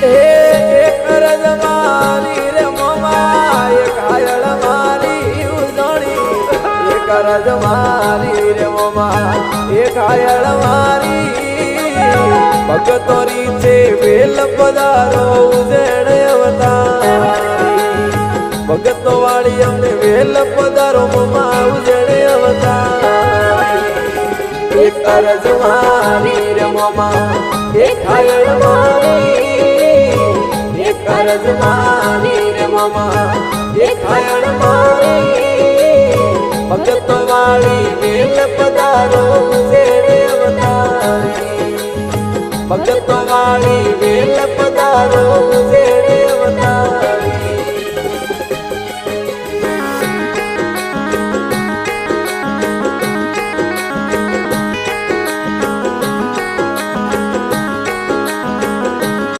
એક અરજ મારી રે મોમા એક આયળ મારી ઉજણી એક અરજ મારી રે મોમા એક આયળ મારી ભગતોરી છે વેલ પધારો ઉજેણ અવતારી ભગતો વાળી અમને વેલ પધારો મોમા ઉજેણ અવતારી એક અરજ મારી રે મોમા એક આયળ મારી એક અરજ મારી રે મોમા એક આયળ મારી ભગતો વાળી વેલ પધારો ઉજેણ અવતારી ભગતો વાળી વેલ